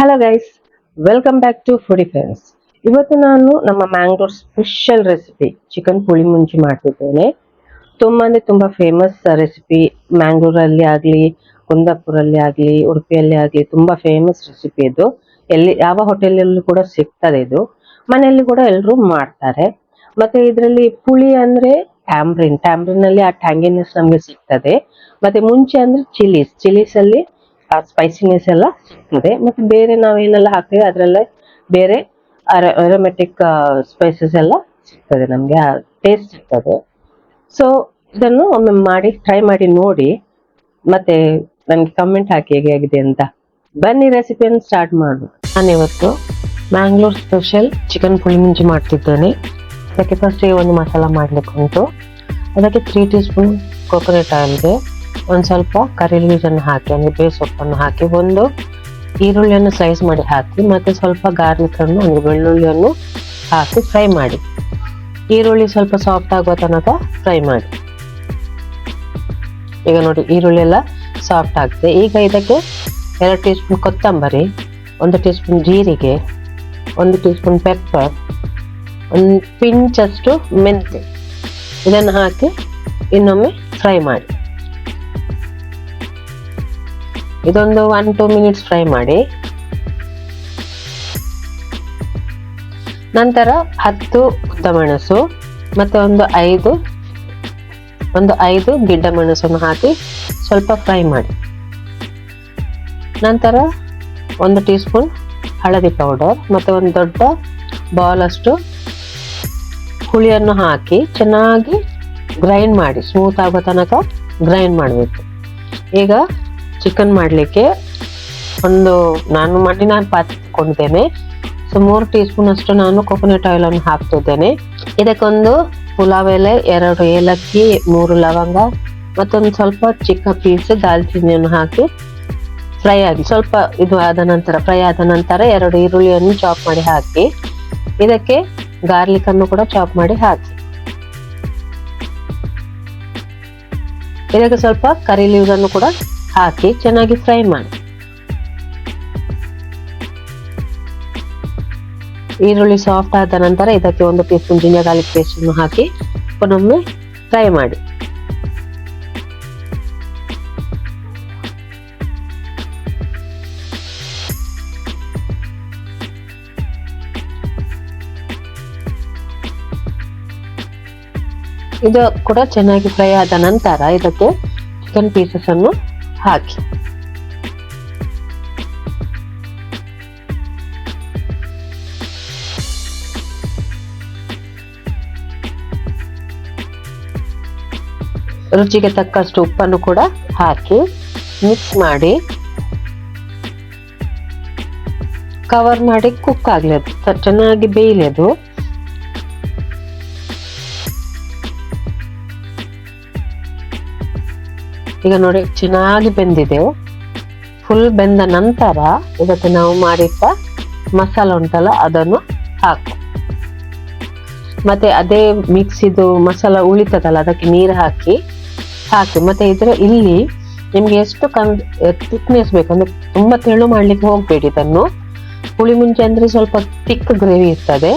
Hello guys, welcome back to foodie friends. ಇವತ್ತು ನಾನು ನಮ್ಮ Mangalore special recipe chicken puli munchi ಮಾಡ್ತಿದ್ದೇನೆ. ತುಂಬಾ ಅಂದ್ರೆ ತುಂಬಾ ಫೇಮಸ್ ರೆಸಿಪಿ. ಮ್ಯಾಂಗ್ಳೂರಲ್ಲಿ ಆಗಲಿ, ಕುಂದಾಪುರಲ್ಲಿ ಆಗಲಿ, ಉಡುಪಿಯಲ್ಲಿ ಆಗಲಿ ತುಂಬಾ ಫೇಮಸ್ ರೆಸಿಪಿ ಇದು. ಎಲ್ಲಿ ಯಾವ ಹೋಟೆಲಲ್ಲೂ ಕೂಡ ಸಿಗ್ತದೆ ಇದು. ಮನೆಯಲ್ಲಿ ಕೂಡ ಎಲ್ಲರೂ ಮಾಡ್ತಾರೆ. ಮತ್ತೆ ಇದರಲ್ಲಿ ಪುಳಿ ಅಂದ್ರೆ ಟ್ಯಾಮ್ರಿನ್ ಅಲ್ಲಿ ಆ ಟ್ಯಾಂಗಿನೆಸ್ ನಮ್ಗೆ ಸಿಗ್ತದೆ. ಮತ್ತೆ ಮುಂಚೆ ಅಂದ್ರೆ ಚಿಲ್ಲೀಸ್ ಅಲ್ಲಿ ಆ ಸ್ಪೈಸಿನೆಸ್ ಎಲ್ಲ ಸಿಗ್ತದೆ. ಮತ್ತೆ ಬೇರೆ ನಾವೇನೆಲ್ಲ ಹಾಕ್ತೇವೆ ಅದರಲ್ಲೇ ಬೇರೆ ಅರೋಮೆಟಿಕ್ ಸ್ಪೈಸಸ್ ಎಲ್ಲ ಸಿಗ್ತದೆ, ನಮ್ಗೆ ಆ ಟೇಸ್ಟ್ ಸಿಗ್ತದೆ. ಸೊ ಇದನ್ನು ಒಮ್ಮೆ ಮಾಡಿ ಟ್ರೈ ಮಾಡಿ ನೋಡಿ, ಮತ್ತೆ ನನ್ಗೆ ಕಮೆಂಟ್ ಹಾಕಿ ಹೇಗೆ ಆಗಿದೆ ಅಂತ. ಬನ್ನಿ ರೆಸಿಪಿಯನ್ನು ಸ್ಟಾರ್ಟ್ ಮಾಡುವ. ನಾನಿವತ್ತು ಮ್ಯಾಂಗ್ಳೂರ್ ಸ್ಪೆಷಲ್ ಚಿಕನ್ ಪುಳಿ ಮುಂಚಿ ಮಾಡ್ತಿದ್ದೇನೆ. ಅದಕ್ಕೆ ಫಸ್ಟಿಗೆ ಒಂದು ಮಸಾಲ ಮಾಡ್ಲಿಕ್ಕೆ ಉಂಟು. ಅದಕ್ಕೆ 3 ಟೀ ಸ್ಪೂನ್ ಕೊಕೊನಟ್ ಆಯಿಲ್ಗೆ ಒಂದು ಸ್ವಲ್ಪ ಕರಿ ಲೀವ್ಸ್ ಅನ್ನು ಹಾಕಿ, ಅಂದ್ರೆ ಬೇ ಸೊಪ್ಪನ್ನು ಹಾಕಿ, ಒಂದು ಈರುಳ್ಳಿಯನ್ನು ಸ್ಲೈಸ್ ಮಾಡಿ ಹಾಕಿ, ಮತ್ತೆ ಸ್ವಲ್ಪ ಗಾರ್ಲಿಕ್ ಅನ್ನು ಅಂದ್ರೆ ಬೆಳ್ಳುಳ್ಳಿಯನ್ನು ಹಾಕಿ ಫ್ರೈ ಮಾಡಿ. ಈರುಳ್ಳಿ ಸ್ವಲ್ಪ ಸಾಫ್ಟ್ ಆಗುವ ತನಕ ಫ್ರೈ ಮಾಡಿ. ಈಗ ನೋಡಿ ಈರುಳ್ಳಿ ಎಲ್ಲ ಸಾಫ್ಟ್ ಆಗಿದೆ. ಈಗ ಇದಕ್ಕೆ 2 ಟೀ ಸ್ಪೂನ್ ಕೊತ್ತಂಬರಿ, 1 ಟೀ ಸ್ಪೂನ್ ಜೀರಿಗೆ, 1 ಟೀ ಸ್ಪೂನ್ ಪೆಪ್ಪರ್, ಒಂದು ಪಿಂಚ್ ಅಷ್ಟು ಮೆಂತೆ, ಇದನ್ನು ಹಾಕಿ ಇನ್ನೊಮ್ಮೆ ಫ್ರೈ ಮಾಡಿ. ಇದೊಂದು 1-2 ಮಿನಿಟ್ಸ್ ಫ್ರೈ ಮಾಡಿ. ನಂತರ 10 ಉದ್ದಮೆಣಸು ಮತ್ತೆ ಒಂದು 5 ಗಿಡ್ಡ ಮೆಣಸನ್ನು ಹಾಕಿ ಸ್ವಲ್ಪ ಫ್ರೈ ಮಾಡಿ. ನಂತರ 1 ಟೀ ಸ್ಪೂನ್ ಹಳದಿ ಪೌಡರ್ ಮತ್ತೆ ಒಂದು ದೊಡ್ಡ ಬೌಲ್ ಅಷ್ಟು ಹುಳಿಯನ್ನು ಹಾಕಿ ಚೆನ್ನಾಗಿ ಗ್ರೈಂಡ್ ಮಾಡಿ, ಸ್ಮೂತ್ ಆಗೋ ತನಕ ಗ್ರೈಂಡ್ ಮಾಡಬೇಕು. ಈಗ ಚಿಕನ್ ಮಾಡಲಿಕ್ಕೆ ನಾನು ಮಣ್ಣಿನ ಪಾತ್ರೆ ತಗೊಂಡಿದ್ದೇನೆ. ಸೊ 3 ಟೀ ಸ್ಪೂನ್ ಅಷ್ಟು ನಾನು ಕೊಕೊನಟ್ ಆಯಿಲ್ ಅನ್ನು ಹಾಕ್ತಿದ್ದೇನೆ. ಇದಕ್ಕೊಂದು ಪುಲಾವ್ ಎಲೆ, 2 ಏಲಕ್ಕಿ, 3 ಲವಂಗ ಮತ್ತೊಂದು ಸ್ವಲ್ಪ ಚಿಕ್ಕ ಪೀಸ್ ದಾಲ್ಚಿನ್ನಿಯನ್ನು ಹಾಕಿ ಫ್ರೈ ಆಗಿ ಸ್ವಲ್ಪ ಫ್ರೈ ಆದ ನಂತರ 2 ಈರುಳ್ಳಿಯನ್ನು ಚಾಪ್ ಮಾಡಿ ಹಾಕಿ, ಇದಕ್ಕೆ ಗಾರ್ಲಿಕ್ ಅನ್ನು ಕೂಡ ಚಾಪ್ ಮಾಡಿ ಹಾಕಿ, ಇದಕ್ಕೆ ಸ್ವಲ್ಪ ಕರಿ ಲೀವ್ಸ್ ಅನ್ನು ಕೂಡ ಹಾಕಿ ಚೆನ್ನಾಗಿ ಫ್ರೈ ಮಾಡಿ. ಈರುಳ್ಳಿ ಸಾಫ್ಟ್ ಆದ ನಂತರ ಇದಕ್ಕೆ 1 tea spoon ginger garlic paste ಅನ್ನು ಹಾಕಿ ಒಮ್ಮೆ ಫ್ರೈ ಮಾಡಿ. ಇದು ಕೂಡ ಚೆನ್ನಾಗಿ ಫ್ರೈ ಆದ ನಂತರ ಇದಕ್ಕೆ ಚಿಕನ್ ಪೀಸಸ್ ಅನ್ನು ಹಾಕಿ, ರುಚಿಗೆ ತಕ್ಕಷ್ಟು ಉಪ್ಪನ್ನು ಕೂಡ ಹಾಕಿ ಮಿಕ್ಸ್ ಮಾಡಿ ಕವರ್ ಮಾಡಿ ಕುಕ್ ಆಗ್ಲಿ, ಅದು ಚೆನ್ನಾಗಿ ಬೇಯಲಿ. ಅದು ಈಗ ನೋಡಿ ಚೆನ್ನಾಗಿ ಬೆಂದಿದೆ. ಫುಲ್ ಬೆಂದ ನಂತರ ಇದಕ್ಕೆ ನಾವು ಮಾಡಿಟ್ಟ ಮಸಾಲ ಉಂಟಲ್ಲ ಅದನ್ನು ಹಾಕು, ಮತ್ತೆ ಅದೇ ಮಿಕ್ಸಿದು ಮಸಾಲ ಉಳಿತದಲ್ಲ ಅದಕ್ಕೆ ನೀರು ಹಾಕಿ ಮತ್ತೆ ಇಲ್ಲಿ ನಿಮ್ಗೆ ಎಷ್ಟು ಥಿಕ್ನೆಸ್ ಬೇಕಂದ್ರೆ ತುಂಬಾ ತೆಳು ಮಾಡ್ಲಿಕ್ಕೆ ಹೋಗ್ಬೇಡಿ. ಇದನ್ನು ಪುಳಿ ಮುಂಚೆ ಅಂದ್ರೆ ಸ್ವಲ್ಪ ಥಿಕ್ ಗ್ರೇವಿ ಇರ್ತದೆ,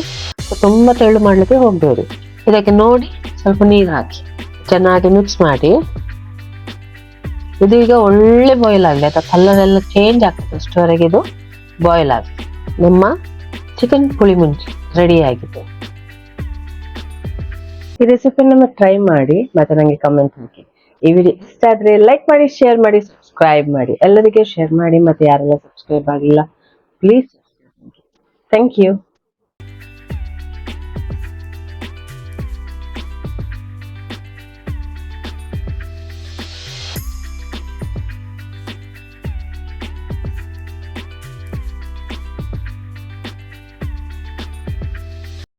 ತುಂಬಾ ತೆಳು ಮಾಡ್ಲಿಕ್ಕೆ ಹೋಗ್ಬೇಡಿ. ಇದಕ್ಕೆ ನೋಡಿ ಸ್ವಲ್ಪ ನೀರು ಹಾಕಿ ಚೆನ್ನಾಗಿ ಮಿಕ್ಸ್ ಮಾಡಿ. ಇದು ಈಗ ಒಳ್ಳೆ ಬಾಯ್ಲ್ ಆಗಲಿ, ಅಥವಾ ಕಲರ್ ಎಲ್ಲ ಚೇಂಜ್ ಆಗ್ತದೆ ಅಷ್ಟವರೆಗೆ ಇದು ಬಾಯ್ಲ್ ಆಗಿ ನಮ್ಮ ಚಿಕನ್ ಪುಳಿ ಮುಂಚಿ ರೆಡಿ ಆಗಿದೆ. ಈ ರೆಸಿಪಿ ನಮ್ಮ ಟ್ರೈ ಮಾಡಿ ಮತ್ತೆ ನಂಗೆ ಕಮೆಂಟ್ ಹಾಕಿ. ಈ ವಿಡಿಯೋ ಇಷ್ಟ ಆದ್ರೆ ಲೈಕ್ ಮಾಡಿ, ಶೇರ್ ಮಾಡಿ, ಸಬ್ಸ್ಕ್ರೈಬ್ ಮಾಡಿ. ಎಲ್ಲರಿಗೆ ಶೇರ್ ಮಾಡಿ, ಮತ್ತೆ ಯಾರೆಲ್ಲ ಸಬ್ಸ್ಕ್ರೈಬ್ ಆಗಿಲ್ಲ ಪ್ಲೀಸ್. Thank you.